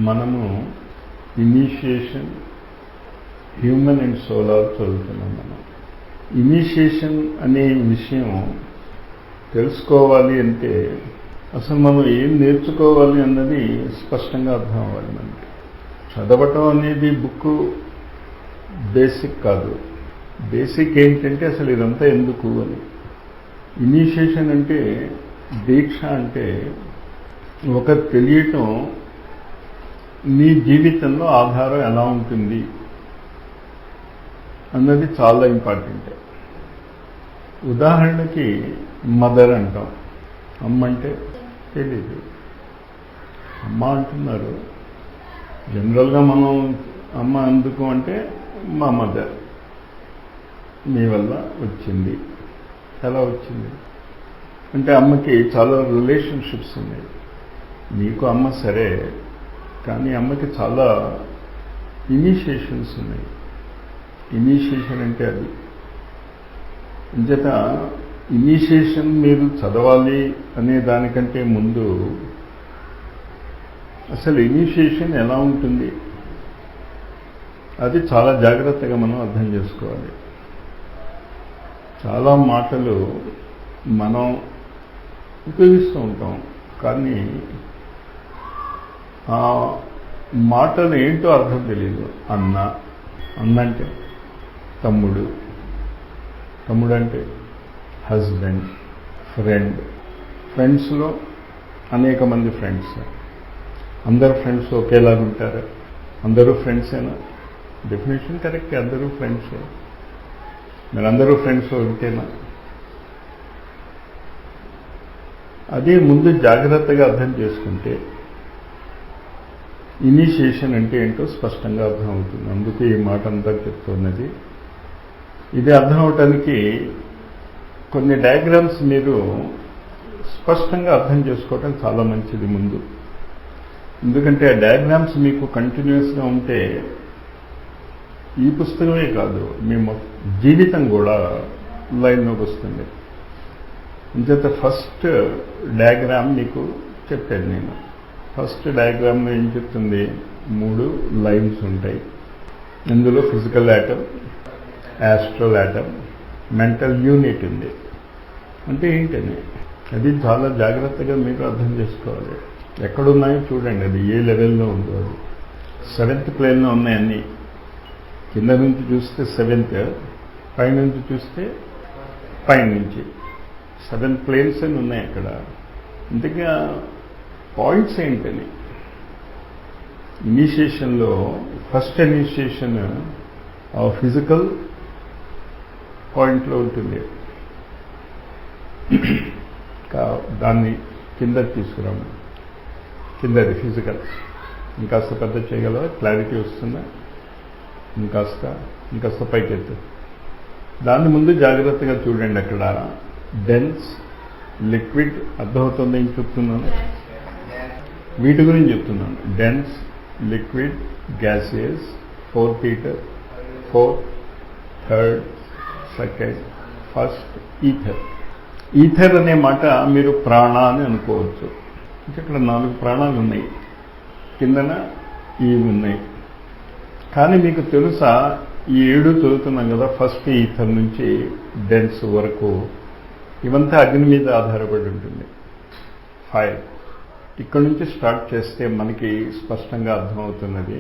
మనము initiation human and solar చదువుతున్నాం. మనం ఇనీషియేషన్ అనే విషయం తెలుసుకోవాలి అంటే అసలు మనం ఏం నేర్చుకోవాలి అన్నది స్పష్టంగా అర్థం అవ్వాలి. మనకి చదవటం అనేది బుక్ బేసిక్ కాదు. బేసిక్ ఏంటంటే అసలు ఇదంతా ఎందుకు అని. ఇనీషియేషన్ అంటే దీక్ష అంటే ఒక తెలియటం నీ జీవితంలో ఆధారం ఎలా ఉంటుంది అన్నది చాలా ఇంపార్టెంట్. ఉదాహరణకి మదర్ అంటాం, అమ్మ అంటే తెలీదు, అమ్మ అంటున్నారు. జనరల్గా మనం అమ్మ ఎందుకు అంటే మా మదర్ మీ వల్ల వచ్చింది. ఎలా వచ్చింది అంటే అమ్మకి చాలా రిలేషన్షిప్స్ ఉన్నాయి. నీకు అమ్మ సరే, కానీ అమ్మకి చాలా ఇనీషియేషన్స్ ఉన్నాయి. ఇనీషియేషన్ అంటే అది. అంచేత ఇనీషియేషన్ మీరు చదవాలి అనే దానికంటే ముందు అసలు ఇనీషియేషన్ ఎలా ఉంటుంది అది చాలా జాగ్రత్తగా మనం అర్థం చేసుకోవాలి. చాలా మాటలు మనం ఉపయోగిస్తూ ఉంటాం, కానీ ఆ మాటలు ఏంటో అర్థం తెలియదు. అన్న అంటే తమ్ముడు, తమ్ముడు అంటే హస్బెండ్, ఫ్రెండ్. ఫ్రెండ్స్లో అనేక మంది ఫ్రెండ్స్. అందరు ఫ్రెండ్స్ ఒకేలాగా ఉంటారు? అందరూ ఫ్రెండ్సేనా? డెఫినేషన్ కరెక్ట్, అందరూ ఫ్రెండ్సే. మరి అందరూ ఫ్రెండ్స్ ఉంటేనా? అదే ముందు జాగ్రత్తగా అర్థం చేసుకుంటే ఇనీషియేషన్ అంటే ఏంటో స్పష్టంగా అర్థం అవుతుంది. అందుకే ఈ మాట అంతా చెప్తున్నది. ఇది అర్థం అవటానికి కొన్ని డయాగ్రామ్స్ మీరు స్పష్టంగా అర్థం చేసుకోవటం చాలా మంచిది ముందు. ఎందుకంటే ఆ డయాగ్రామ్స్ మీకు కంటిన్యూస్గా ఉంటే ఈ పుస్తకమే కాదు, మీ జీవితం కూడా లైన్లోకి వస్తుంది. అంచేత ఫస్ట్ డయాగ్రామ్ మీకు చెప్పాను నేను. ఫస్ట్ డయాగ్రామ్లో ఏం చెప్తుంది? 3 లైన్స్ ఉంటాయి. ఇందులో physical atom, astral atom, mental unit ఉంది. అంటే ఏంటని అది చాలా జాగ్రత్తగా మీరు అర్థం చేసుకోవాలి. ఎక్కడున్నాయో చూడండి, అది ఏ లెవెల్లో ఉందో. అది 7th ప్లేన్లో ఉన్నాయన్నీ. కింద నుంచి చూస్తే 7th, పైనుంచి చూస్తే పైనుంచి 7 ప్లేన్స్ అని ఉన్నాయి అక్కడ. ఇంతకీ పాయింట్స్ ఏంటని ఇనీషియేషన్లో ఫస్ట్ ఇనీషియేషన్ ఫిజికల్ పాయింట్లో ఉంటుంది. దాన్ని కింద తీసుకురాము. కిందది ఫిజికల్. ఇంకాస్త పెద్ద చేయగలవా? క్లారిటీ వస్తుందా? ఇంకాస్త పైకెత్తు. దాని ముందు జాగ్రత్తగా చూడండి. అక్కడ డెన్స్, లిక్విడ్ అర్థమవుతుంది. ఏం చెప్తున్నాను? వీటి గురించి చెప్తున్నాను. Dense, liquid, gaseous, 4th ether, 4th, 3rd, 2nd, 1st ether. Ether అనే మాట మీరు ప్రాణ అని అనుకోవచ్చు. ఇక్కడ 4 ప్రాణాలు ఉన్నాయి, కిందన ఇవి ఉన్నాయి. కానీ మీకు తెలుసా, ఈ 7 చదువుతున్నాం కదా, ఫస్ట్ ఈథర్ నుంచి డెన్స్ వరకు ఇవంతా అగ్ని మీద ఆధారపడి ఉంటుంది. ఫైర్. ఇక్కడ నుంచి స్టార్ట్ చేస్తే మనకి స్పష్టంగా అర్థమవుతున్నది.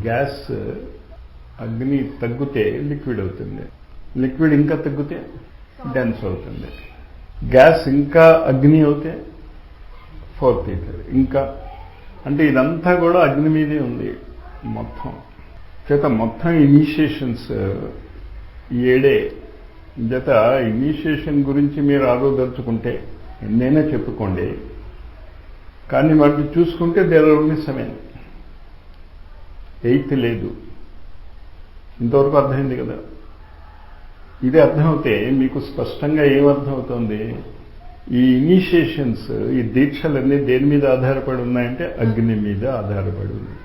గ్యాస్ అగ్ని తగ్గితే లిక్విడ్ అవుతుంది, లిక్విడ్ ఇంకా తగ్గితే డెన్స్ అవుతుంది, గ్యాస్ ఇంకా అగ్ని అవుతే 4th ఈథర్. ఇంకా అంటే ఇదంతా కూడా అగ్ని మీదే ఉంది మొత్తం. చేత మొత్తం ఇనీషియేషన్స్ 7. చేత ఇనీషియేషన్ గురించి మీరు ఆలోచించుకుంటే ఎన్నైనా చెప్పుకోండి, కానీ వాటిని చూసుకుంటే దేర్ ఆర్ ఓన్లీ 7. 8th లేదు. ఇంతవరకు అర్థమైంది కదా? ఇది అర్థమవుతే మీకు స్పష్టంగా ఏమర్థమవుతుంది? ఈ ఇనీషియేషన్స్, ఈ దీక్షలన్నీ దేని మీద ఆధారపడి ఉన్నాయంటే అగ్ని మీద ఆధారపడి ఉంది.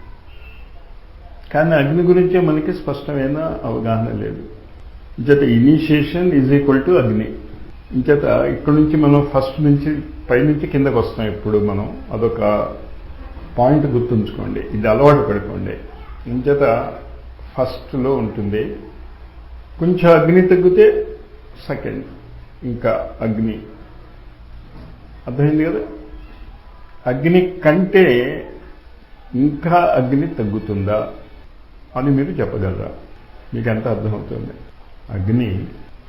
కానీ అగ్ని గురించే మనకి స్పష్టమైన అవగాహన లేదు. ఇంచేత ఇనీషియేషన్ ఈజ్ ఈక్వల్ టు అగ్ని. ఇంచేత ఇక్కడ నుంచి మనం ఫస్ట్ నుంచి పైనుంచి కిందకు వస్తాం. ఇప్పుడు మనం అదొక పాయింట్ గుర్తుంచుకోండి, ఇది అలవాటు పడుకోండి. ఇంచేత ఫస్ట్లో ఉంటుంది, కొంచెం అగ్ని తగ్గితే సెకండ్ ఇంకా అగ్ని. అర్థమైంది కదా? అగ్ని కంటే ఇంకా అగ్ని తగ్గుతుందా అని మీరు చెప్పగలరా? మీకు ఎంత అర్థమవుతుంది? అగ్ని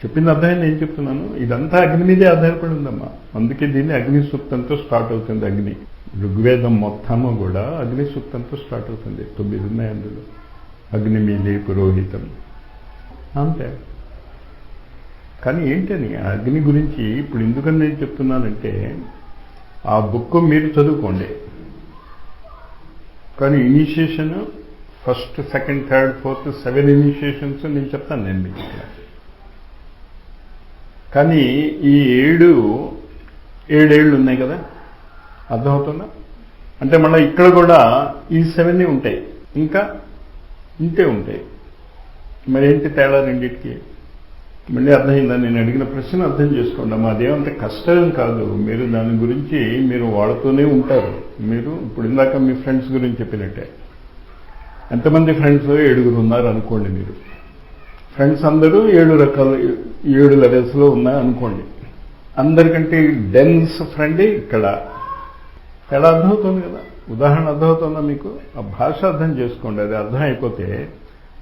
చెప్పింది అర్థమైంది, ఏం చెప్తున్నాను, ఇదంతా అగ్ని మీదే ఆధారపడి ఉందమ్మా. అందుకే దీన్ని అగ్ని సూక్తంతో స్టార్ట్ అవుతుంది. అగ్ని ఋగ్వేదం మొత్తము కూడా అగ్ని సూక్తంతో స్టార్ట్ అవుతుంది. 9 ఉన్నాయి అందులో. అగ్ని మీదే పురోహితం అంతే. కానీ ఏంటని అగ్ని గురించి ఇప్పుడు ఎందుకని నేను చెప్తున్నానంటే, ఆ బుక్ మీరు చదువుకోండి, కానీ initiation first, second, third, fourth 7 initiations నేను చెప్తాను నేను మీకు ఇక్కడ. కానీ ఈ 7 ఏళ్ళు ఉన్నాయి కదా, అర్థమవుతుందా? అంటే మళ్ళీ ఇక్కడ కూడా ఈ 7 ఉంటాయి, ఇంకా ఇంతే ఉంటాయి. మరి ఏంటి తేడా రెండింటికి? మళ్ళీ అర్థమైందా? నేను అడిగిన ప్రశ్న అర్థం చేసుకోండి అమ్మా. అదేమంత కష్టం కాదు, మీరు దాని గురించి మీరు వాడుతూనే ఉంటారు. మీరు ఇప్పుడు ఇందాక మీ ఫ్రెండ్స్ గురించి చెప్పినట్టే, ఎంతమంది ఫ్రెండ్స్? 7 ఉన్నారు అనుకోండి. మీరు ఫ్రెండ్స్ అందరూ 7 లెవెల్స్లో ఉన్నారు అనుకోండి. అందరికంటే డెన్స్ ఫ్రెండే ఇక్కడ. ఎలా అర్థమవుతుంది కదా? ఉదాహరణ అర్థమవుతుందా మీకు? ఆ భాష అర్థం చేసుకోండి. అది అర్థం అయిపోతే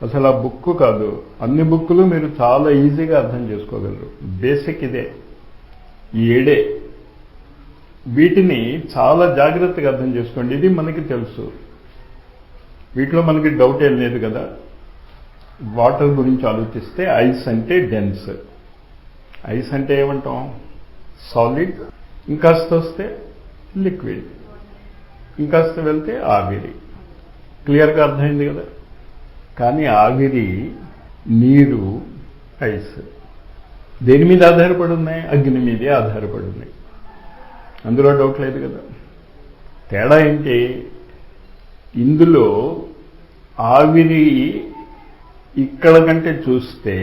అసలు ఆ బుక్ కాదు, అన్ని బుక్కులు మీరు చాలా ఈజీగా అర్థం చేసుకోగలరు. బేసిక్ ఇదే, ఈ 7. వీటిని చాలా జాగ్రత్తగా అర్థం చేసుకోండి. ఇది మనకి తెలుసు, వీటిలో మనకి డౌట్ ఏం లేదు కదా. వాటర్ గురించి ఆలోచిస్తే ఐస్ అంటే డెన్స్. ఐస్ అంటే ఏమంటాం? సాలిడ్. ఇంకాస్త వస్తే లిక్విడ్, ఇంకాస్త వెళ్తే ఆవిరి. క్లియర్గా అర్థమైంది కదా? కానీ ఆవిరి, నీరు, ఐస్ దేని మీద ఆధారపడి ఉన్నాయి? అగ్ని మీదే ఆధారపడి ఉన్నాయి. అందులో డౌట్ లేదు కదా. తేడా ఏంటి? ఇందులో ఆవిరి ఇక్కడ కంటే చూస్తే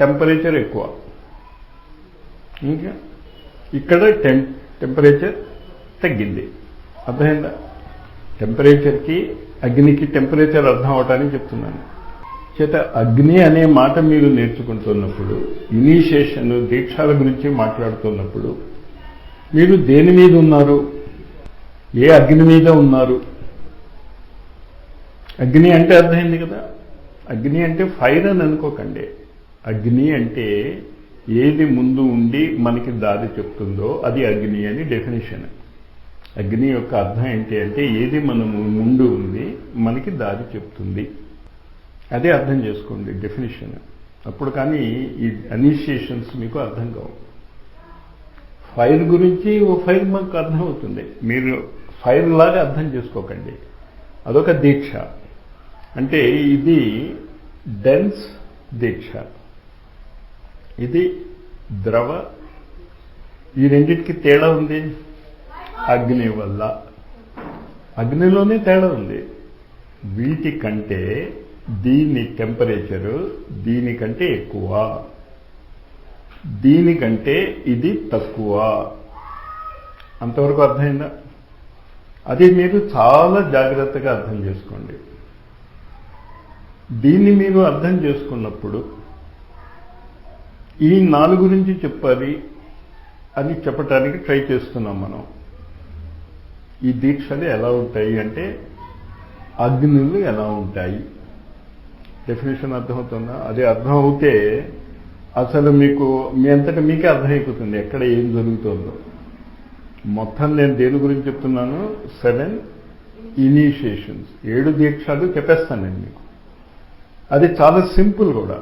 టెంపరేచర్ ఎక్కువ, ఇంకా ఇక్కడ టెంపరేచర్ తగ్గింది. అర్థమైందా? టెంపరేచర్కి అగ్నికి టెంపరేచర్ అర్థం అవటానికి చెప్తున్నాను. చేత అగ్ని అనే మాట మీరు నేర్చుకుంటున్నప్పుడు, ఇనిషియేషన్ దీక్షల గురించి మాట్లాడుతున్నప్పుడు మీరు దేని మీద ఉన్నారు? ఏ అగ్ని మీద ఉన్నారు? అగ్ని అంటే అర్థమైంది కదా. అగ్ని అంటే ఫైర్ అని అనుకోకండి. అగ్ని అంటే ఏది ముందు ఉండి మనకి దారి చెప్తుందో అది అగ్ని అని డెఫినేషన్. అగ్ని యొక్క అర్థం ఏంటి అంటే ఏది మనము ముందు ఉంది మనకి దారి చెప్తుంది, అదే అర్థం చేసుకోండి డెఫినేషన్. అప్పుడు కానీ ఈ ఇనిషియేషన్స్ మీకు అర్థం కావు. ఫైర్ గురించి ఓ ఫైర్ మాకు అర్థమవుతుంది, మీరు ఫైర్ లాగా అర్థం చేసుకోకండి. అదొక దీక్ష. అంటే ఇది డెన్స్ దీక్ష, ఇది ద్రవ. ఈ రెండింటికి తేడా ఉంది అగ్ని వల్ల. అగ్నిలోనే తేడా ఉంది. వీటికంటే దీని టెంపరేచరు దీనికంటే ఎక్కువ, దీనికంటే ఇది తక్కువ. అంతవరకు అర్థమైందా? అది మీరు చాలా జాగ్రత్తగా అర్థం చేసుకోండి. దీన్ని మీరు అర్థం చేసుకున్నప్పుడు ఈ 4 గురించి చెప్పాలి అని చెప్పటానికి ట్రై చేస్తున్నాం మనం. ఈ దీక్షలు ఎలా ఉంటాయి అంటే అగ్నులు ఎలా ఉంటాయి, డెఫినేషన్ అర్థమవుతుందా? అది అర్థం అవుతే అసలు మీకు మీ అంతటా మీకే అర్థమైపోతుంది ఎక్కడ ఏం జరుగుతుందో. మొత్తం నేను దేని గురించి చెప్తున్నాను? 7 ఇనిషియేషన్స్, 7 దీక్షలు చెప్పేస్తాను నేను మీకు. అది చాలా సింపుల్ కూడా,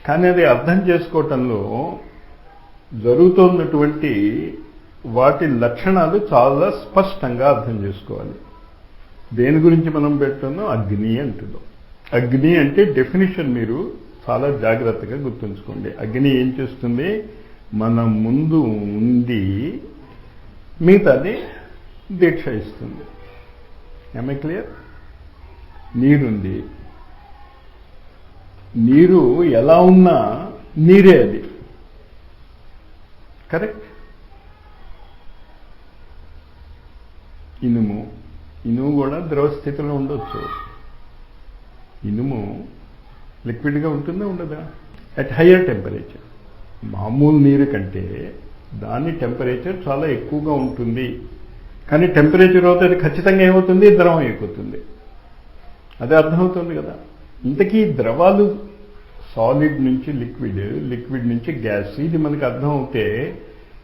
కానీ అది అర్థం చేసుకోవటంలో జరుగుతున్నటువంటి వాటి లక్షణాలు చాలా స్పష్టంగా అర్థం చేసుకోవాలి. దేని గురించి మనం పెడుతున్నాం? అగ్ని అంటున్నాం. అగ్ని అంటే డెఫినేషన్ మీరు చాలా జాగ్రత్తగా గుర్తుంచుకోండి. అగ్ని ఏం చేస్తుంది? మన ముందు ఉంది, మిగతాది దీక్ష ఇస్తుంది. ఏమై క్లియర్? నీరుంది, నీరు ఎలా ఉన్నా నీరే అది, కరెక్ట్? ఇనుము కూడా ద్రవ స్థితిలో ఉండొచ్చు. ఇనుము లిక్విడ్గా ఉంటుందా ఉండదా? At higher temperature. మామూలు నీరు కంటే దాని టెంపరేచర్ చాలా ఎక్కువగా ఉంటుంది. కానీ టెంపరేచర్ అవుతే అది ఖచ్చితంగా ఏమవుతుంది? ద్రవం అయిపోతుంది. అదే అర్థమవుతుంది కదా. ఇంతకీ ద్రవాలు సాలిడ్ నుంచి లిక్విడ్ నుంచి గ్యాస్, ఇది మనకి అర్థం అవుతే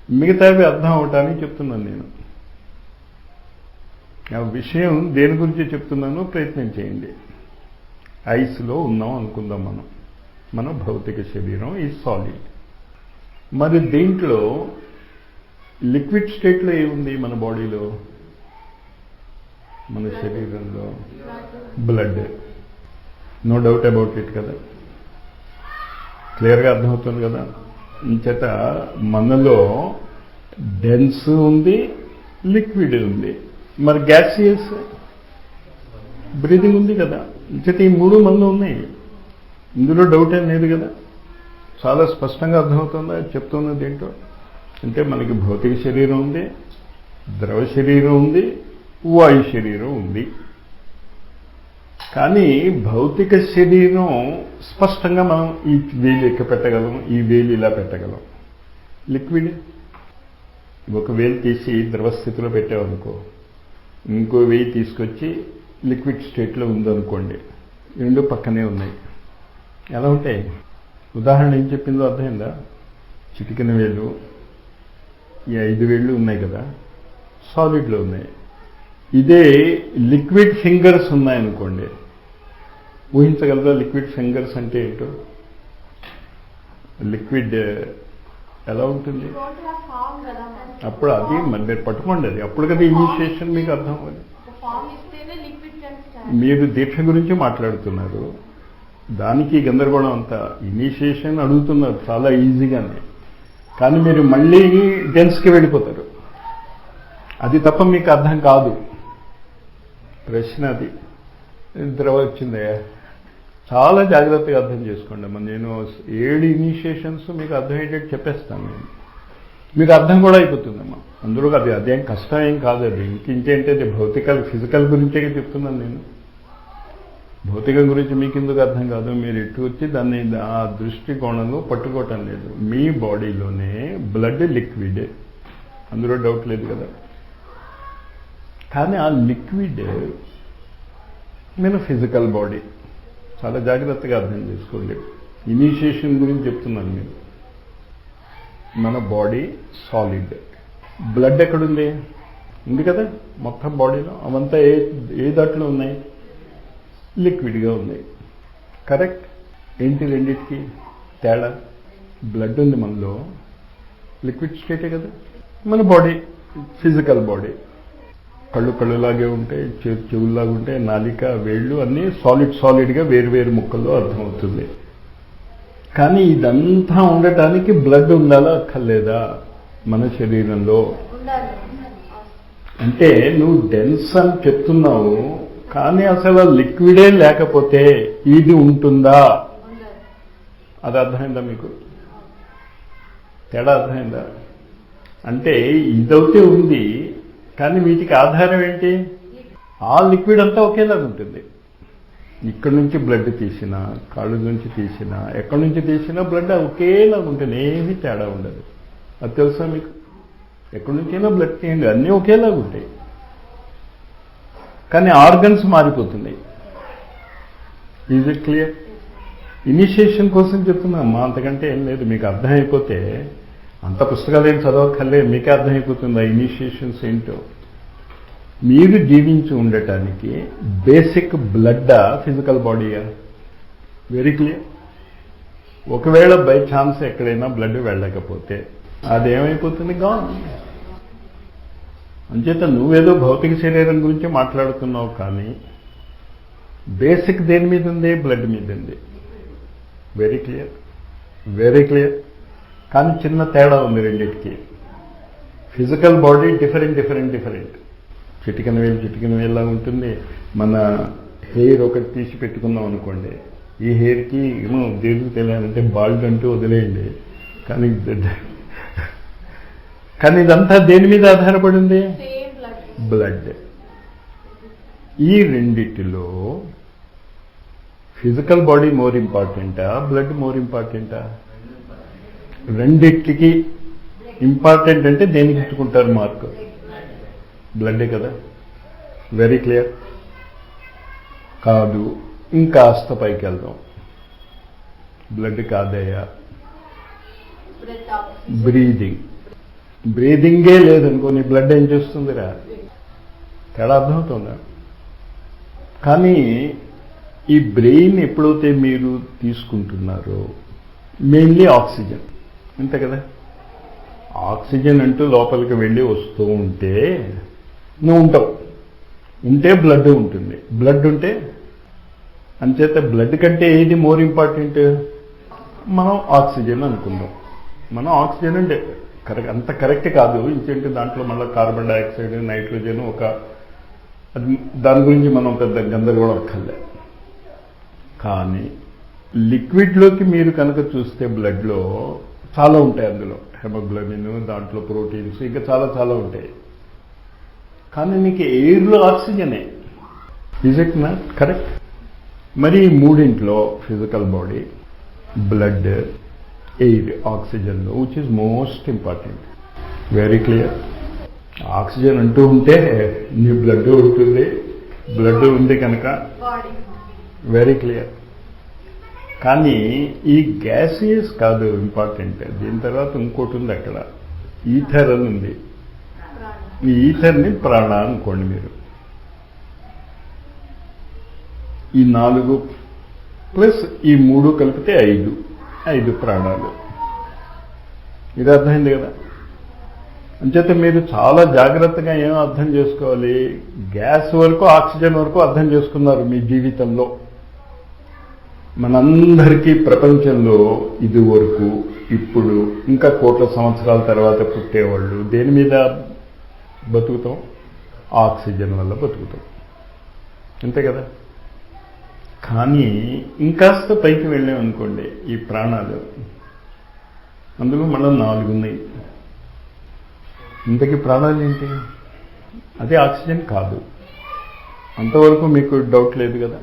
మిగతావి అర్థం అవటానికి చెప్తున్నాను నేను. ఆ విషయం దేని గురించి చెప్తున్నానో ప్రయత్నం చేయండి. ఐస్లో ఉన్నాం అనుకుందాం మన భౌతిక శరీరం ఈ సాలిడ్. మరి దీంట్లో లిక్విడ్ స్టేట్లో ఏముంది మన బాడీలో, మన శరీరంలో? Blood. No doubt about it కదా, క్లియర్గా అర్థమవుతుంది కదా. ఇంచేత మనలో డెన్స్ ఉంది, లిక్విడ్ ఉంది, మరి గ్యాసియస్ బ్రీదింగ్ ఉంది కదా. ఇంచేత ఈ మూడు మనలో ఉన్నాయి, ఇందులో డౌట్ ఏం లేదు కదా. చాలా స్పష్టంగా అర్థమవుతుందా చెప్తున్నది ఏంటో? అంటే మనకి భౌతిక శరీరం ఉంది, ద్రవ శరీరం ఉంది, వాయు శరీరం ఉంది. కానీ భౌతిక శరీరం స్పష్టంగా మనం ఈ వేలు ఎక్క పెట్టగలం, ఈ వేలు ఇలా పెట్టగలం. లిక్విడ్ ఒక వేలు తీసి ద్రవస్థితిలో పెట్టామనుకో, ఇంకో వేలు తీసుకొచ్చి లిక్విడ్ స్టేట్లో ఉందనుకోండి, రెండు పక్కనే ఉన్నాయి. ఎలా ఉంటాయి? ఉదాహరణ ఏం చెప్పిందో అర్థమైందా? చిటికెన వేలు, ఈ 5 వేళ్ళు ఉన్నాయి కదా, సాలిడ్లో ఉన్నాయి. ఇదే లిక్విడ్ ఫింగర్స్ ఉన్నాయనుకోండి, ఊహించగలరా లిక్విడ్ ఫింగర్స్ అంటే ఏంటో? లిక్విడ్ ఎలా ఉంటుంది అప్పుడు? అది మరి మీరు పట్టుకోండి, అది అప్పుడు కదా ఇనిషియేషన్ మీకు అర్థం అవ్వాలి. మీరు దీక్ష గురించి మాట్లాడుతున్నారు, దానికి గందరగోళం అంతా. ఇనిషియేషన్ అడుగుతున్నారు చాలా ఈజీగానే, కానీ మీరు మళ్ళీ డెన్స్కి వెళ్ళిపోతారు. అది తప్ప మీకు అర్థం కాదు. ప్రశ్న అది. ద్రవ వచ్చిందయ్యా, చాలా జాగ్రత్తగా అర్థం చేసుకోండి. నేను 7 ఇనిషియేషన్స్ మీకు అర్థమయ్యేటట్టు చెప్పేస్తాను నేను, మీకు అర్థం కూడా అయిపోతుందమ్మా. అందులో అదేం కష్టం ఏం కాదు. అది ఇంకేంటే అది ఫిజికల్ గురించే చెప్తున్నాను నేను. భౌతికం గురించి మీకు ఎందుకు అర్థం కాదు? మీరు ఇటు వచ్చి దాన్ని ఆ దృష్టికోణంలో పట్టుకోవటం లేదు. మీ బాడీలోనే బ్లడ్ లిక్విడ్, అందులో డౌట్ లేదు కదా. కానీ ఆ లిక్విడ్ మన ఫిజికల్ బాడీ, చాలా జాగ్రత్తగా అర్థం చేసుకోండి. ఇనిషియేషన్ గురించి చెప్తున్నాను నేను. మన బాడీ సాలిడ్, బ్లడ్ ఎక్కడుంది? ఉంది కదా మొత్తం బాడీలో. అవంతా ఏ దాంట్లో ఉన్నాయి? లిక్విడ్గా ఉన్నాయి. కరెక్ట్. ఏంటి రెండింటికి తేడా? బ్లడ్ ఉంది మనలో, లిక్విడ్ స్టేటే కదా. మన బాడీ ఫిజికల్ బాడీ, కళ్ళులాగే ఉంటాయి, చెవుల్లాగా ఉంటాయి, నాలిక, వేళ్ళు అన్నీ సాలిడ్గా వేరు ముక్కల్లో అర్థమవుతుంది. కానీ ఇదంతా ఉండటానికి బ్లడ్ ఉండాలా అక్కర్లేదా మన శరీరంలో? అంటే నువ్వు డెన్స్ అని చెప్తున్నావు, కానీ అసలు లిక్విడే లేకపోతే ఇది ఉంటుందా? అది అర్థమైందా మీకు? తేడా అర్థమైందా? అంటే ఇదైతే ఉంది, కానీ వీటికి ఆధారం ఏంటి? ఆ లిక్విడ్ అంతా ఒకేలాగా ఉంటుంది. ఇక్కడ నుంచి బ్లడ్ తీసినా, కాళ్ళు నుంచి తీసినా, ఎక్కడి నుంచి తీసినా బ్లడ్ ఒకేలాగా ఉంటుంది, ఏమీ తేడా ఉండదు. అది తెలుసా మీకు? ఎక్కడి నుంచైనా బ్లడ్ తీయండి, అన్నీ ఒకేలాగా ఉంటాయి. కానీ ఆర్గన్స్ మారిపోతున్నాయి. Is it clear? ఇనిషియేషన్ కోసం చెప్తున్నామ్మా, అంతకంటే ఏం లేదు. మీకు అర్థమైపోతే అంత పుస్తకాలు ఏం చదవక్కర్లే, మీకే అర్థమైపోతుంది ఆ ఇనిషియేషన్స్ ఏంటో. మీరు జీవించి ఉండటానికి బేసిక్ బ్లడ్ ఫిజికల్ బాడీయా? Very clear. ఒకవేళ బై ఛాన్స్ ఎక్కడైనా బ్లడ్ వెళ్ళకపోతే అదేమైపోతుంది? గాన్. అంచేత నువ్వేదో భౌతిక శరీరం గురించి మాట్లాడుతున్నావు, కానీ బేసిక్ దేని మీద ఉంది? బ్లడ్ మీద ఉంది. Very clear. కానీ చిన్న తేడా ఉంది రెండింటికి. Physical body different. చిటికెన వేలులా ఉంటుంది. మన హెయిర్ ఒకటి తీసి పెట్టుకుందాం అనుకోండి, ఈ హెయిర్కి ఏమో దేవుడికి తెలియాలంటే బాల్డ్ అంటూ వదిలేయండి. కానీ ఇదంతా దేని మీద ఆధారపడింది? బ్లడ్. ఈ రెండిటిలో ఫిజికల్ బాడీ మోర్ ఇంపార్టెంటా, బ్లడ్ మోర్ ఇంపార్టెంటా? రెండిటికి ఇంపార్టెంట్ అంటే దేనికి ఇచ్చుకుంటారు మార్క్? బ్లడ్డే కదా. Very clear. కాదు, ఇంకాస్త పైకి వెళ్దాం. బ్లడ్ కాదయ్యా, బ్రీదింగ్. బ్రీదింగే లేదనుకో, నీ బ్లడ్ ఏం చేస్తుందిరా? తేడా అర్థమవుతుందా? కానీ ఈ బ్రెయిన్ ఎప్పుడైతే మీరు తీసుకుంటున్నారో మెయిన్లీ ఆక్సిజన్, అంతే కదా. ఆక్సిజన్ అంటూ లోపలికి వెళ్ళి వస్తూ ఉంటే నువ్వు ఉంటావు, ఉంటే బ్లడ్ ఉంటుంది, బ్లడ్ ఉంటే అంచేత బ్లడ్ కంటే ఏది మోర్ ఇంపార్టెంట్? మనం ఆక్సిజన్ అనుకుందాం. మనం ఆక్సిజన్ అంటే అంత కరెక్ట్ కాదు, ఇంకేంటి దాంట్లో మళ్ళీ కార్బన్ డైఆక్సైడ్, నైట్రోజన్ ఒక అది దాని గురించి మనం పెద్ద గందరగోళం అక్కర్లే. కానీ లిక్విడ్లోకి మీరు కనుక చూస్తే బ్లడ్లో చాలా ఉంటాయి, అందులో హెమోగ్లోబిన్, దాంట్లో ప్రోటీన్స్, ఇంకా చాలా చాలా ఉంటాయి. కానీ నీకు ఎయిర్లో ఆక్సిజనే. Is it not correct? మరి ఈ మూడింట్లో ఫిజికల్ బాడీ, బ్లడ్, ఎయిర్, ఆక్సిజన్లో which is most important. Very clear. Oxygen అంటూ ఉంటే నీ బ్లడ్ ఉంటుంది, బ్లడ్ ఉంది కనుక వెరీ క్లియర్. కానీ ఈ గ్యాసియస్ కాదు ఇంపార్టెంట్. దీని తర్వాత ఇంకోటి ఉంది అక్కడ, ఈథర్ అని ఉంది. ఈ ఈథర్ని ప్రాణ అనుకోండి మీరు. ఈ 4 ప్లస్ ఈ 3 కలిపితే 5 ప్రాణాలు. ఇది అర్థమైంది కదా. అంచేత మీరు చాలా జాగ్రత్తగా ఏం అర్థం చేసుకోవాలి? గ్యాస్ వరకు, ఆక్సిజన్ వరకు అర్థం చేసుకున్నారు మీ జీవితంలో. మనందరికీ ప్రపంచంలో ఇది వరకు, ఇప్పుడు ఇంకా కోట్ల సంవత్సరాల తర్వాత పుట్టేవాళ్ళు దేని మీద బతుకుతాం? ఆక్సిజన్ వల్ల బతుకుతాం, అంతే కదా. కానీ ఇంకాస్త పైకి వెళ్ళామనుకోండి, ఈ ప్రాణాలు, అందులో మళ్ళీ 4 ఉన్నాయి. ఇంతకీ ప్రాణాలు ఏంటి? అదే ఆక్సిజన్ కాదు. అంతవరకు మీకు డౌట్ లేదు కదా.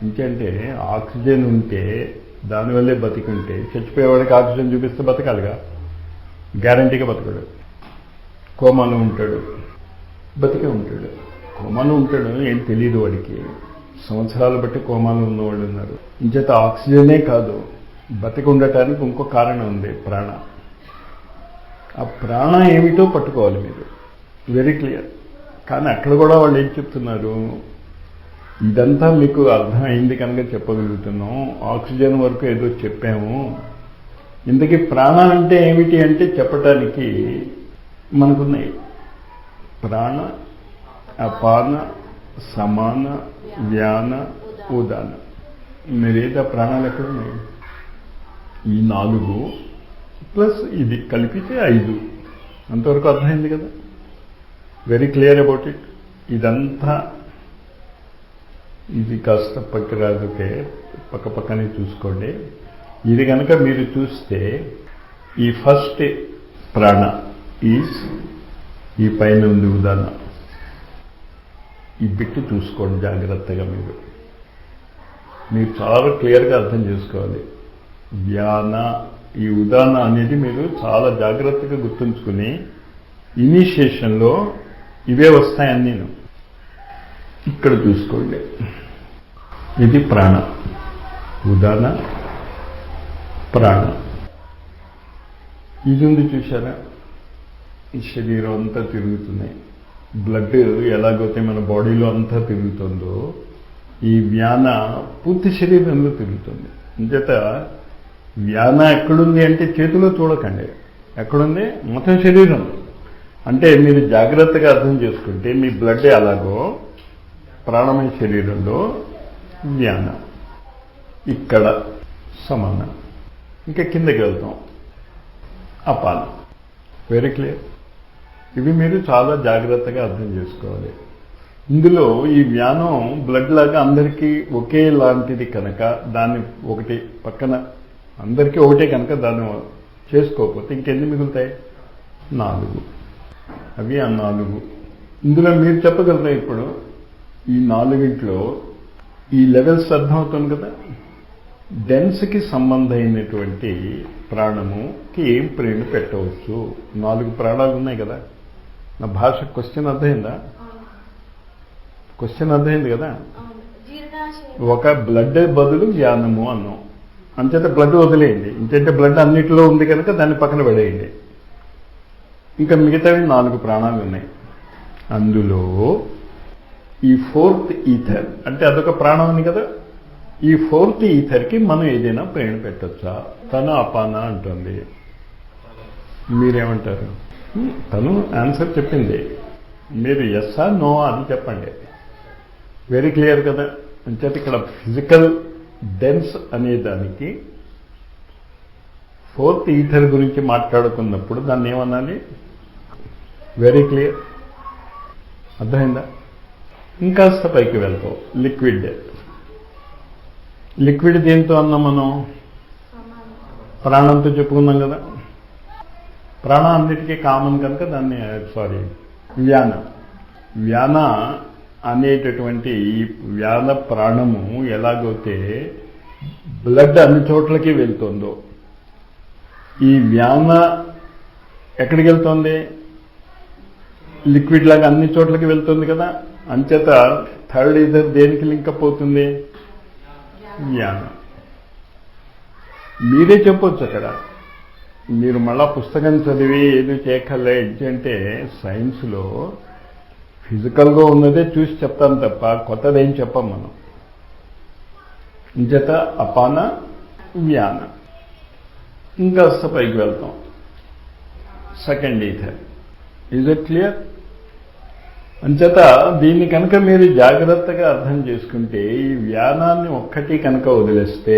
ఇంకంటే ఆక్సిజన్ ఉంటే దానివల్లే బతికుంటే, చచ్చిపోయేవాడికి ఆక్సిజన్ చూపిస్తే బతకాలిగా, గ్యారంటీగా బతకడు. కోమాలో ఉంటాడు, బతికే ఉంటాడు. కోమాలో ఉంటాడు, ఏం తెలియదు వాడికి. సంవత్సరాలు బట్టి కోమాలో ఉన్నవాళ్ళు ఉన్నారు. ఇంచేత ఆక్సిజనే కాదు, బతికి ఉండటానికి ఇంకో కారణం ఉంది, ప్రాణ. ఆ ప్రాణ ఏమిటో పట్టుకోవాలి మీరు. Very clear. కానీ అక్కడ కూడా వాళ్ళు ఏం చెప్తున్నారు? ఇదంతా మీకు అర్థమైంది కనుక చెప్పగలుగుతున్నాం. ఆక్సిజన్ వరకు ఏదో చెప్పాము. ఇంతకీ ప్రాణం అంటే ఏమిటి అంటే చెప్పటానికి మనకున్నాయి. ప్రాణ, అపాన, సమాన, వ్యాన, ఉదాన. మీరేదా ప్రాణాలు ఎక్కడున్నాయి? ఈ 4 ప్లస్ ఇది కలిపితే 5. అంతవరకు అర్థమైంది కదా. Very clear about it. ఇదంతా ఇది కాస్త పక్క రాదుకే పక్కనే చూసుకోండి. ఇది కనుక మీరు చూస్తే ఈ ఫస్ట్ ప్రాణ ఈజ్, ఈ పైన ఉంది ఉదాన. ఈ బిట్టు చూసుకోండి జాగ్రత్తగా. మీరు చాలా క్లియర్గా అర్థం చేసుకోవాలి. వ్యాన, ఈ ఉదాన అనేది మీరు చాలా జాగ్రత్తగా గుర్తుంచుకుని, ఇనిషియేషన్లో ఇవే వస్తాయని నేను ఇక్కడ చూసుకోండి. ఇది ప్రాణ, ఉదాన, ప్రాణ. ఇది ఉంది చూసారా? ఈ శరీరం అంతా తిరుగుతున్నాయి. బ్లడ్ ఎలాగైతే మన బాడీలో అంతా తిరుగుతుందో, ఈ వ్యాన పూర్తి శరీరంలో తిరుగుతుంది. అంచేత వ్యాన ఎక్కడుంది అంటే చేతిలో చూడకండి, ఎక్కడుంది? మొత్తం శరీరం. అంటే మీరు జాగ్రత్తగా అర్థం చేసుకుంటే మీ బ్లడ్ అలాగో ప్రాణమయ శరీరంలో వ్యాన, ఇక్కడ సమాన. ఇంకా కిందకి వెళ్తాం, అపాన. Very clear. ఇవి మీరు చాలా జాగ్రత్తగా అర్థం చేసుకోవాలి. ఇందులో ఈ వ్యానం బ్లడ్ లాగా అందరికీ ఒకేలాంటిది కనుక, దాన్ని ఒకటి పక్కన అందరికీ ఒకటే కనుక దాన్ని చేసుకోకపోతే ఇంకెన్ని మిగులుతాయి? 4. అవి ఆ 4. ఇందులో మీరు చెప్పగలరా ఇప్పుడు ఈ నాలుగింట్లో ఈ లెవెల్స్ అర్థమవుతుంది కదా. డెన్స్కి సంబంధమైనటువంటి ప్రాణముకి ఏం ప్రేరణ పెట్టవచ్చు? 4 ప్రాణాలు ఉన్నాయి కదా. నా భాష క్వశ్చన్ అర్థమైందా? క్వశ్చన్ అర్థమైంది కదా. ఒక బ్లడ్ బదులు జ్ఞానము అన్నాం. అంచేత బ్లడ్ వదిలేయండి. ఇంకంటే బ్లడ్ అన్నిటిలో ఉంది కనుక దాన్ని పక్కన పడేయండి. ఇంకా మిగతావి 4 ప్రాణాలు ఉన్నాయి. అందులో ఈ 4th ఈథర్ అంటే అదొక ప్రాణం ఉంది కదా. ఈ 4th ఈథర్కి మనం ఏదైనా ప్రేరణ పెట్టచ్చా? తను అపాన అంటుంది. మీరేమంటారు? తను ఆన్సర్ చెప్పింది. మీరు ఎస్సా నో అని చెప్పండి. వెరీ క్లియర్ కదా. అంచేత ఇక్కడ ఫిజికల్ డెన్స్ అనే దానికి 4th ఈథర్ గురించి మాట్లాడుకున్నప్పుడు దాన్ని ఏమనాలి? Very clear. అర్థమైందా? ఇంకాస్త పైకి వెళ్తాం. లిక్విడ్. లిక్విడ్ దేంతో అన్నాం మనం? ప్రాణంతో చెప్పుకున్నాం కదా. ప్రాణం అన్నిటికీ కామన్ కనుక దాన్ని వ్యాన. వ్యాన అనేటటువంటి ఈ వ్యాన ప్రాణము ఎలాగైతే బ్లడ్ అన్ని చోట్లకి వెళ్తుందో, ఈ వ్యాన ఎక్కడికి వెళ్తుంది? లిక్విడ్ లాగా అన్ని చోట్లకి వెళ్తుంది కదా. అంచేత 3rd ఈథర్ దేనికి లింకప్ అవుతుంది? వ్యాన. మీరే చెప్పొచ్చు అక్కడ. మీరు మళ్ళా పుస్తకం చదివి ఏదో చేయక్కర్లే. అంటే సైన్స్లో ఫిజికల్గా ఉన్నదే చూసి చెప్తాం తప్ప కొత్తదేం చెప్పం మనం. ఇంచేత అపాన వ్యాన. ఇంకాస్త పైకి వెళ్తాం. 2nd ether. Is it clear? అంచేత దీన్ని కనుక మీరు జాగ్రత్తగా అర్థం చేసుకుంటే, ఈ వ్యానాన్ని ఒక్కటి కనుక వదిలేస్తే,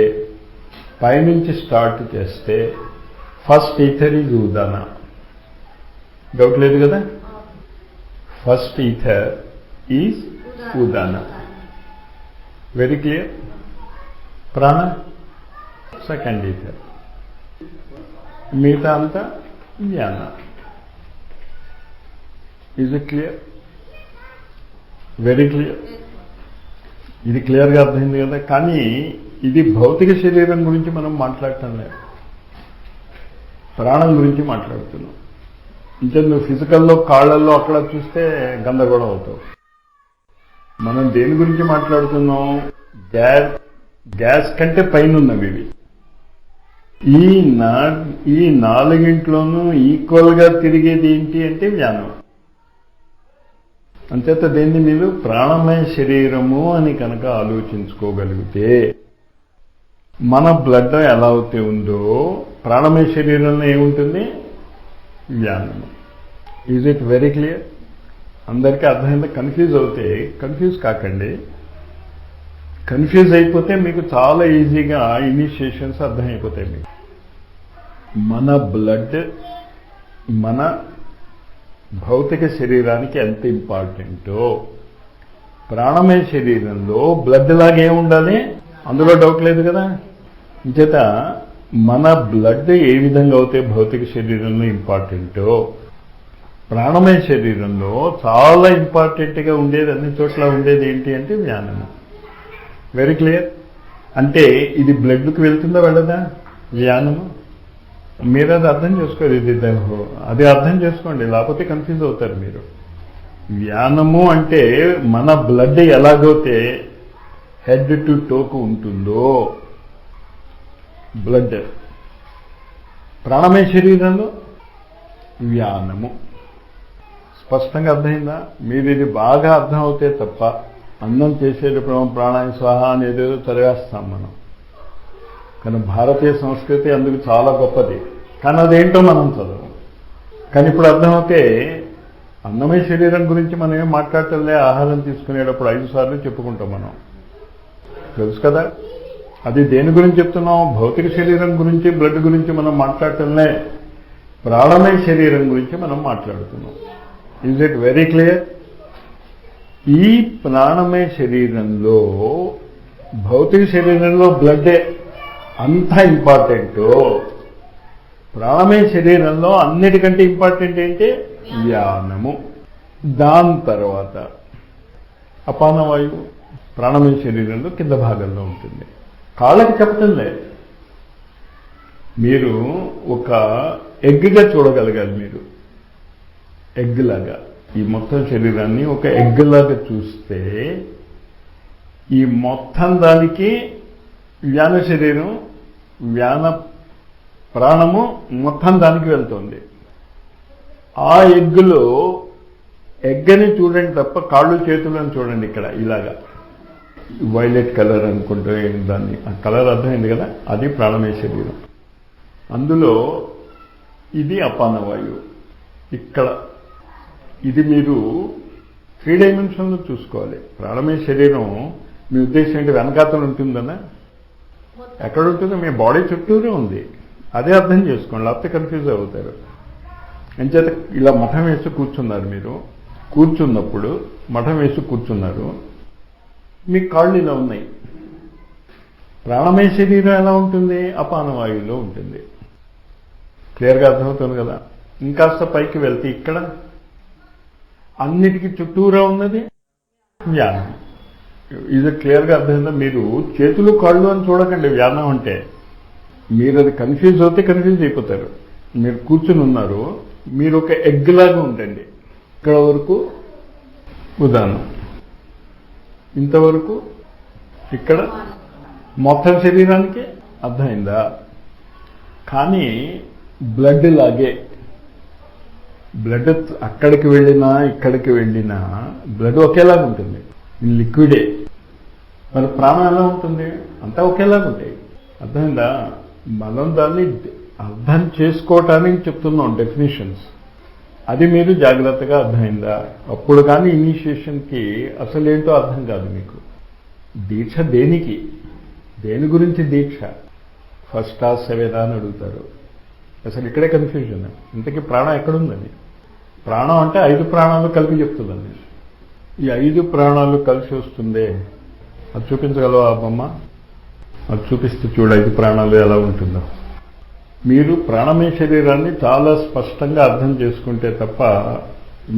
పైనుంచి స్టార్ట్ చేస్తే, 1st ether is Udana. Doubt లేదు కదా. 1st ఈథర్ ఈజ్ ఉదాన. Very clear. ప్రాణ 2nd ఈథర్. మిగతా అంతా వ్యాన. Is it clear? Very clear. ఇది క్లియర్గా అర్థమైంది కదా. కానీ ఇది భౌతిక శరీరం గురించి మనం మాట్లాడటం లేదు, ప్రాణం గురించి మాట్లాడుతున్నాం. ఇంకా నువ్వు ఫిజికల్లో కాళ్ళల్లో అక్కడ చూస్తే గందరగోళం అవుతావు. మనం దేని గురించి మాట్లాడుతున్నాం? గ్యాస్ కంటే పైన ఉన్నవి ఇవి. ఈ 4గింట్లోనూ ఈక్వల్గా తిరిగేది ఏంటి అంటే వ్యానం. అంచేత దీన్ని మీరు ప్రాణమయ శరీరము అని కనుక ఆలోచించుకోగలిగితే, మన బ్లడ్ ఎలా అయితే ఉందో ప్రాణమయ శరీరంలో ఏముంటుంది? వ్యానము. Is it very clear? అందరికీ అర్థమైందా? కన్ఫ్యూజ్ అవుతే కన్ఫ్యూజ్ కాకండి. కన్ఫ్యూజ్ అయిపోతే మీకు చాలా ఈజీగా ఇనిషియేషన్స్ అర్థమైపోతాయి. మీకు మన బ్లడ్ మన భౌతిక శరీరానికి ఎంత ఇంపార్టెంటో, ప్రాణమయ శరీరంలో బ్లడ్ లాగే ఉండాలి, అందులో డౌట్ లేదు కదా. ఇంచేత మన బ్లడ్ ఏ విధంగా అయితే భౌతిక శరీరంలో ఇంపార్టెంటో, ప్రాణమయ శరీరంలో చాలా ఇంపార్టెంట్గా ఉండేది, అన్ని చోట్ల ఉండేది ఏంటి అంటే వ్యానము. Very clear. అంటే ఇది బ్లడ్కి వెళ్తుందా వెళ్ళదా? వ్యానము. మీరు అది అర్థం చేసుకోరు. అది అర్థం చేసుకోండి, లేకపోతే కన్ఫ్యూజ్ అవుతారు మీరు. వ్యానము అంటే మన బ్లడ్ ఎలాగైతే హెడ్ టు టోకు ఉంటుందో బ్లడ్, ప్రాణమయ శరీరంలో వ్యానము. స్పష్టంగా అర్థమైందా? మీరు ఇది బాగా అర్థం అవుతే తప్ప అన్నం చేసేటప్పుడు ప్రాణాయ స్వాహ అనేది చదివేస్తాం మనం. కానీ భారతీయ సంస్కృతి అందుకు చాలా గొప్పది. కానీ అదేంటో మనం చదవం. కానీ ఇప్పుడు అర్థమవుతే అన్నమయ శరీరం గురించి మనం ఏం మాట్లాడటంలే. ఆహారం తీసుకునేటప్పుడు 5 సార్లు చెప్పుకుంటాం మనం, తెలుసు కదా. అది దేని గురించి చెప్తున్నాం? భౌతిక శరీరం గురించి, బ్లడ్ గురించి మనం మాట్లాడటంలే. ప్రాణమయ శరీరం గురించి మనం మాట్లాడుతున్నాం. Is it very clear? ఈ ప్రాణమయ శరీరంలో భౌతిక శరీరంలో బ్లడ్డే అంత ఇంపార్టెంట్. ప్రాణమయ శరీరంలో అన్నిటికంటే ఇంపార్టెంట్ ఏంటి? వ్యానము. దాని తర్వాత అపానవాయువు ప్రాణమయ శరీరంలో కింద భాగంలో ఉంటుంది. కాళ్ళకి చెప్పటం లేదు. మీరు ఒక ఎగ్గా చూడగలగాలి. మీరు ఎగ్ లాగా ఈ మొత్తం శరీరాన్ని ఒక ఎగ్ లాగా చూస్తే ఈ మొత్తం దానికి వ్యాన శరీరం, వ్యాన ప్రాణము మొత్తం దానికి వెళ్తుంది. ఆ ఎగ్గులో ఎగ్గని చూడండి తప్ప కాళ్ళు చేతులను చూడండి. ఇక్కడ ఇలాగా వైలెట్ కలర్ అనుకుంటే దాన్ని ఆ కలర్ అర్థమైంది కదా, అది ప్రాణమయ శరీరం. అందులో ఇది అపానవాయువు. ఇక్కడ ఇది మీరు 3 డైమెన్షన్లో చూసుకోవాలి. ప్రాణమయ శరీరం మీ ఉద్దేశం ఏంటి? వెనకాతలు ఉంటుందన్నా? ఎక్కడ ఉంటుందో మీ బాడీ చుట్టూరే ఉంది. అదే అర్థం చేసుకోండి, లేకపోతే కన్ఫ్యూజ్ అవుతారు. అంచేత ఇలా మఠం వేసి కూర్చున్నారు. మీరు కూర్చున్నప్పుడు మఠం వేసి కూర్చున్నారు, మీ కాళ్ళు ఇలా ఉన్నాయి. ప్రాణమయ శరీరం ఎలా ఉంటుంది? అపానవాయువులో ఉంటుంది. క్లియర్గా అర్థమవుతుంది కదా. ఇంకాస్త పైకి వెళ్తే ఇక్కడ అన్నిటికీ చుట్టూరా ఉన్నది వ్యానం. ఇది క్లియర్గా అర్థమైందా? మీరు చేతులు కాళ్ళు అని చూడకండి. వ్యానం అంటే మీరు అది కన్ఫ్యూజ్ అవుతే కన్ఫ్యూజ్ అయిపోతారు. మీరు కూర్చుని ఉన్నారు, మీరు ఒక ఎగ్ లాగా ఉండండి. ఇక్కడ వరకు ఉదాహరణ, ఇంతవరకు ఇక్కడ మొత్తం శరీరానికి అర్థమైందా? కానీ బ్లడ్ లాగే, బ్లడ్ అక్కడికి వెళ్ళినా ఇక్కడికి వెళ్ళినా బ్లడ్ ఒకేలాగా ఉంటుంది, లిక్విడే. మరి ప్రాణం ఎలా ఉంటుంది? అంతా ఒకేలాగా ఉంటాయి. అర్థమైందా? మనం దాన్ని అర్థం చేసుకోవటానికి చెప్తున్నాం డెఫినేషన్స్. అది మీరు జాగ్రత్తగా అర్థమైందా? అప్పుడు కానీ ఇనిషియేషన్కి అసలేంటో అర్థం కాదు మీకు. దీక్ష దేనికి, దేని గురించి దీక్ష? ఫస్టా సెవెనా అని అడుగుతారు. అసలు ఇక్కడే కన్ఫ్యూజన్. ఇంతకీ ప్రాణం ఎక్కడుందని? ప్రాణం అంటే 5 ప్రాణాలు కలిపి చెప్తుందండి. ఈ 5 ప్రాణాలు కలిసి వస్తుందే, అది చూపించగలవా ఆ బొమ్మ? అది చూపిస్తే చూడు 5 ప్రాణాలు ఎలా ఉంటుందో. మీరు ప్రాణమయ శరీరాన్ని చాలా స్పష్టంగా అర్థం చేసుకుంటే తప్ప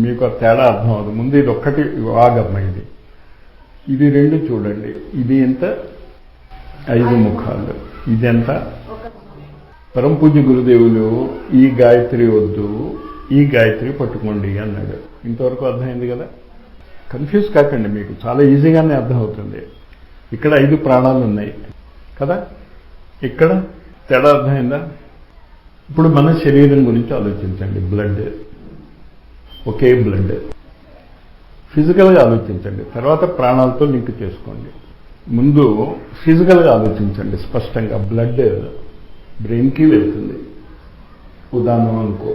మీకు ఆ తేడా అర్థం అవుతుంది. ముందు ఇది ఒక్కటి వాగమ్మ, ఇది 2 చూడండి. ఇది ఎంత? 5 ముఖాలు. ఇది ఎంత? పరమ పూజ్య గురుదేవులు ఈ గాయత్రి వద్దు, ఈ గాయత్రి పట్టుకోండి అన్నాడు. ఇంతవరకు అర్థమైంది కదా. కన్ఫ్యూజ్ కాకండి, మీకు చాలా ఈజీగానే అర్థమవుతుంది. ఇక్కడ 5 ప్రాణాలు ఉన్నాయి కదా, ఇక్కడ తేడా అర్థమైందా? ఇప్పుడు మన శరీరం గురించి ఆలోచించండి. బ్లడ్, ఒకే బ్లడ్. ఫిజికల్గా ఆలోచించండి, తర్వాత ప్రాణాలతో లింక్ చేసుకోండి. ముందు ఫిజికల్గా ఆలోచించండి స్పష్టంగా. బ్లడ్ బ్రెయిన్కి వెళ్తుంది, ఉదాహరణ అనుకో,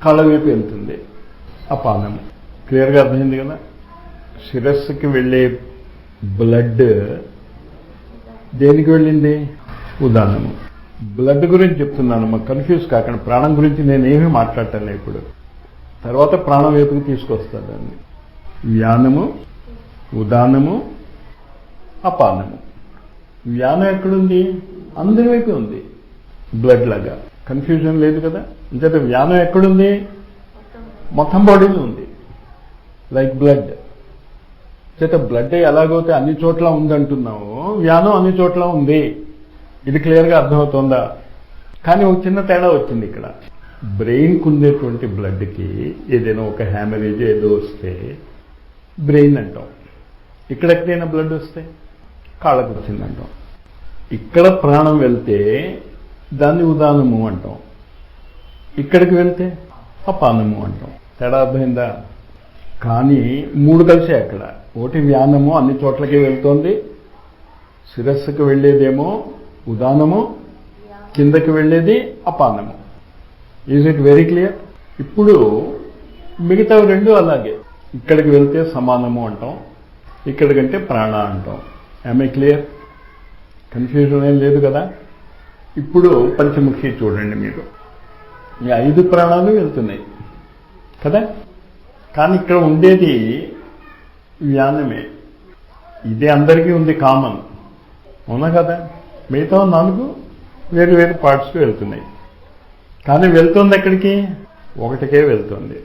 కాళ్ళ వైపు వెళ్తుంది, అపానము. క్లియర్గా అర్థమైంది కదా. శిరస్సుకి వెళ్ళే బ్లడ్ దేనికి వెళ్ళింది? ఉదాహరణము. బ్లడ్ గురించి చెప్తున్నాను, మాకు కన్ఫ్యూజ్ కాకండి. ప్రాణం గురించి నేనేమీ మాట్లాడటం ఇప్పుడు. తర్వాత ప్రాణం వైపుకి తీసుకొస్తాను దాన్ని. వ్యానము, ఉదానము, అపానము. వ్యానం ఎక్కడుంది? అందరి వైపు ఉంది, బ్లడ్ లాగా. కన్ఫ్యూజన్ లేదు కదా. అంటే వ్యానం ఎక్కడుంది? మొత్తం బాడీలో ఉంది, లైక్ బ్లడ్. చేత బ్లడ్ ఎలాగైతే అన్ని చోట్ల ఉందంటున్నావు, వ్యానం అన్ని చోట్ల ఉంది. ఇది క్లియర్గా అర్థమవుతుందా? కానీ ఒక చిన్న తేడా వచ్చింది ఇక్కడ. బ్రెయిన్కు ఉండేటువంటి బ్లడ్కి ఏదైనా ఒక హ్యామరేజ్ ఏదో వస్తే బ్రెయిన్ అంటాం. ఇక్కడ ఎక్కడైనా బ్లడ్ వస్తే కాళ్ళకు వచ్చిందంటాం. ఇక్కడ ప్రాణం వెళ్తే దాన్ని ఉదానము అంటాం, ఇక్కడికి వెళ్తే అపానము అంటాం. తేడా అర్థమైందా? కానీ 3 కలిసే అక్కడ. ఒకటి వ్యానము అన్ని చోట్లకి వెళ్తోంది, శిరస్సుకు వెళ్ళేదేమో ఉదానము, కిందకి వెళ్ళేది అపానము. Is it very clear? ఇప్పుడు మిగతా 2 అలాగే. ఇక్కడికి వెళ్తే సమానము అంటాం, ఇక్కడికంటే ప్రాణ అంటాం. I clear? కన్ఫ్యూజన్ ఏం లేదు కదా. ఇప్పుడు పంచముఖి చూడండి. మీరు ఈ 5 ప్రాణాలు వెళ్తున్నాయి కదా, కానీ ఇక్కడ ఉండేది వ్యానమే. ఇదే అందరికీ ఉంది, కామన్, అవునా కదా. మిగతా 4 వేరు వేరు పార్ట్స్కి వెళ్తున్నాయి. కానీ వెళ్తుంది ఎక్కడికి? ఒకటికే వెళ్తుంది.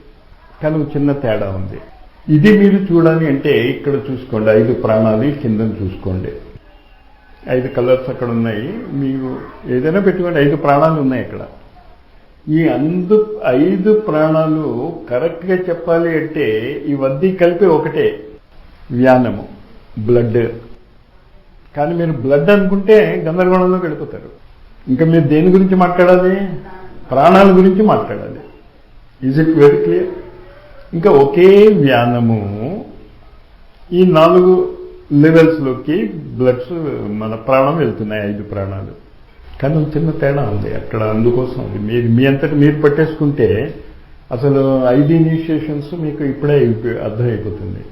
కానీ చిన్న తేడా ఉంది. ఇది మీరు చూడాలి అంటే ఇక్కడ చూసుకోండి, 5 ప్రాణాలు కింద చూసుకోండి, 5 కలర్స్ అక్కడ ఉన్నాయి. మీరు ఏదైనా పెట్టుకోండి, 5 ప్రాణాలు ఉన్నాయి అక్కడ. ఈ 5 ప్రాణాలు కరెక్ట్గా చెప్పాలి అంటే ఇవన్నీ కలిపి ఒకటే వ్యానము, బ్లడ్. కానీ మీరు బ్లడ్ అనుకుంటే గందరగోళంలో వెళ్ళిపోతారు. ఇంకా మీరు దేని గురించి మాట్లాడాలి? ప్రాణాల గురించి మాట్లాడాలి. Is it very clear? ఇంకా ఒకే వ్యానము ఈ 4 లెవెల్స్లోకి బ్లడ్స్ మన ప్రాణం వెళ్తున్నాయి, 5 ప్రాణాలు. కానీ ఒక చిన్న తేడా ఉంది అక్కడ. అందుకోసం అది మీరు మీ అంతటి మీరు పట్టేసుకుంటే అసలు 5 ఇనిషియేషన్స్ మీకు ఇప్పుడే అర్థమైపోతుంది.